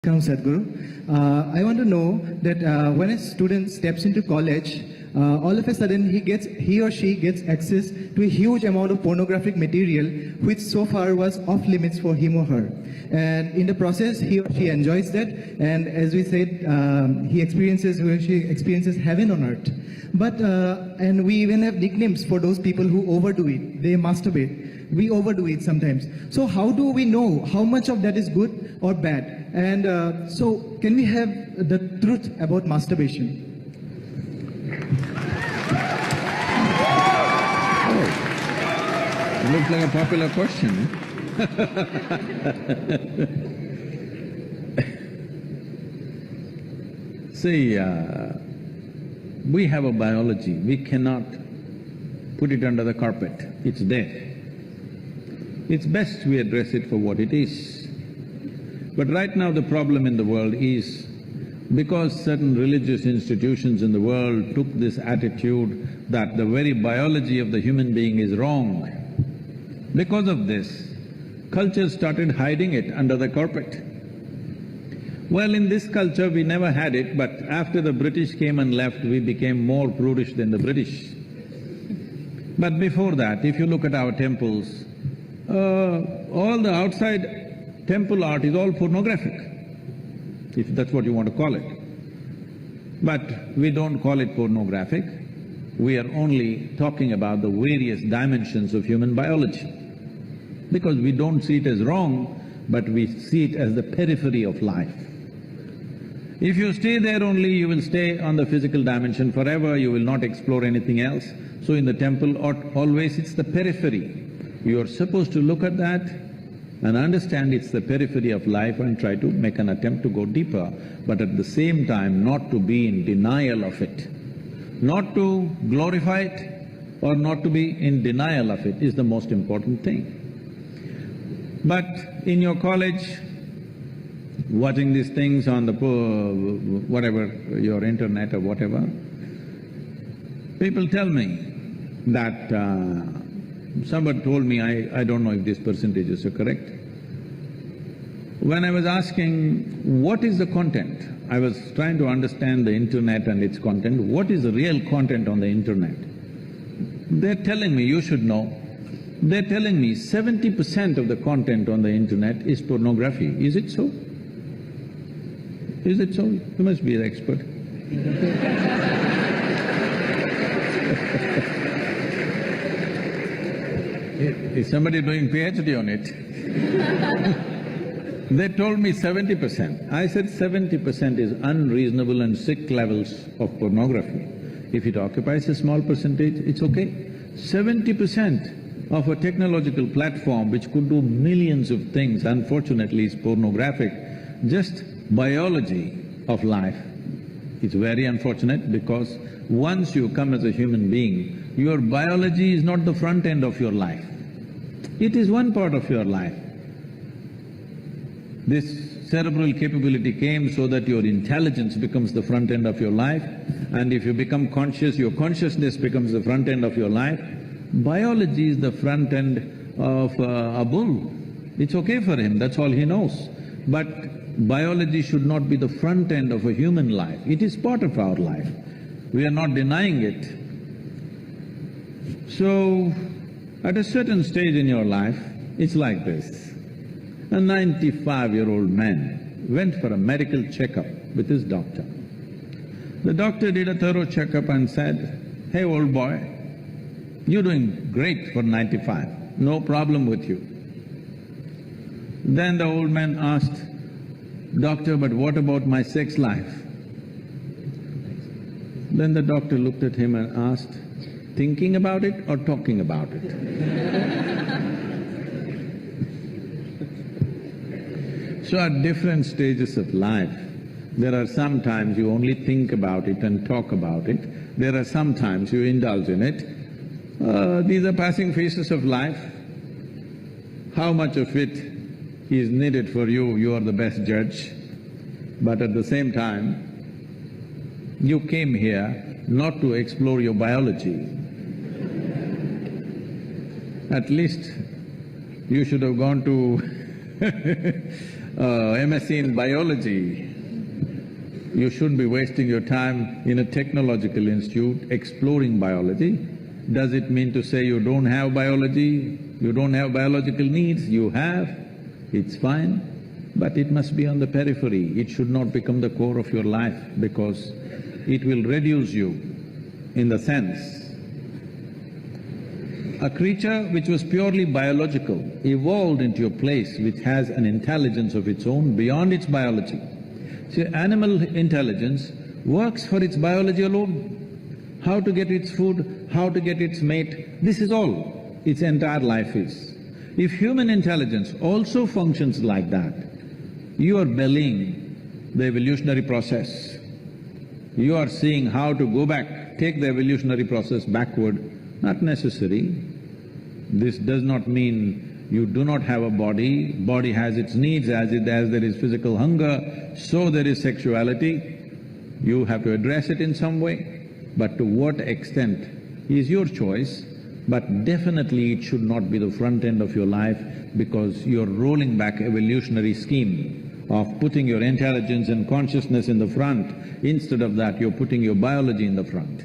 Come, Sadhguru. I want to know that when a student steps into college, all of a sudden he or she gets access to a huge amount of pornographic material which so far was off limits for him or her. And in the process, he or she enjoys that, and as we said, he or she experiences heaven on earth. But, and we even have nicknames for those people who overdo it. They masturbate. We overdo it sometimes. So how do we know how much of that is good or bad? And so can we have the truth about masturbation? It looks like a popular question. See, we have a biology, we cannot put it under the carpet, it's there. It's best we address it for what it is. But right now the problem in the world is because certain religious institutions in the world took this attitude that the very biology of the human being is wrong. Because of this, culture started hiding it under the carpet. Well, in this culture we never had it, but after the British came and left, we became more prudish than the British. But before that, if you look at our temples, all the outside temple art is all pornographic, if that's what you want to call it. But we don't call it pornographic, we are only talking about the various dimensions of human biology. Because we don't see it as wrong, but we see it as the periphery of life. If you stay there only, you will stay on the physical dimension forever, you will not explore anything else. So in the temple, always it's the periphery. You are supposed to look at that and understand it's the periphery of life and try to make an attempt to go deeper, but at the same time not to be in denial of it. Not to glorify it or not to be in denial of it is the most important thing. But in your college, watching these things on the whatever, your internet or whatever, people tell me that somebody told me, I don't know if these percentages are correct. When I was asking, what is the content? I was trying to understand the internet and its content. What is the real content on the internet? They're telling me, you should know, they're telling me 70% of the content on the internet is pornography. Is it so? Is it so? You must be the expert. Is somebody doing PhD on it? They told me 70%. I said 70% is unreasonable and sick levels of pornography. If it occupies a small percentage, it's okay. 70% of a technological platform which could do millions of things, unfortunately is pornographic. Just biology of life. It's very unfortunate because once you come as a human being, your biology is not the front end of your life. It is one part of your life. This cerebral capability came so that your intelligence becomes the front end of your life, and if you become conscious, your consciousness becomes the front end of your life. Biology is the front end of a bull. It's okay for him, that's all he knows. But biology should not be the front end of a human life. It is part of our life. We are not denying it. So, at a certain stage in your life, it's like this. A 95-year-old man went for a medical checkup with his doctor. The doctor did a thorough checkup and said, "Hey, old boy, you're doing great for 95, no problem with you." Then the old man asked, "Doctor, but what about my sex life?" Then the doctor looked at him and asked, "Thinking about it or talking about it?" So at different stages of life, there are some times you only think about it and talk about it, there are some times you indulge in it. These are passing phases of life. How much of it is needed for you, you are the best judge. But at the same time, you came here not to explore your biology. At least you should have gone to MSc in biology. You shouldn't be wasting your time in a technological institute exploring biology. Does it mean to say you don't have biology, you don't have biological needs? You have, it's fine, but it must be on the periphery. It should not become the core of your life because it will reduce you in the sense a creature which was purely biological evolved into a place which has an intelligence of its own beyond its biology. See, animal intelligence works for its biology alone. How to get its food, how to get its mate, this is all its entire life is. If human intelligence also functions like that, you are bellying the evolutionary process. You are seeing how to go back, take the evolutionary process backward. Not necessary. This does not mean you do not have a body. Body has its needs, as there is physical hunger, so there is sexuality. You have to address it in some way, but to what extent is your choice, but definitely it should not be the front end of your life because you're rolling back evolutionary scheme of putting your intelligence and consciousness in the front. Instead of that, you're putting your biology in the front.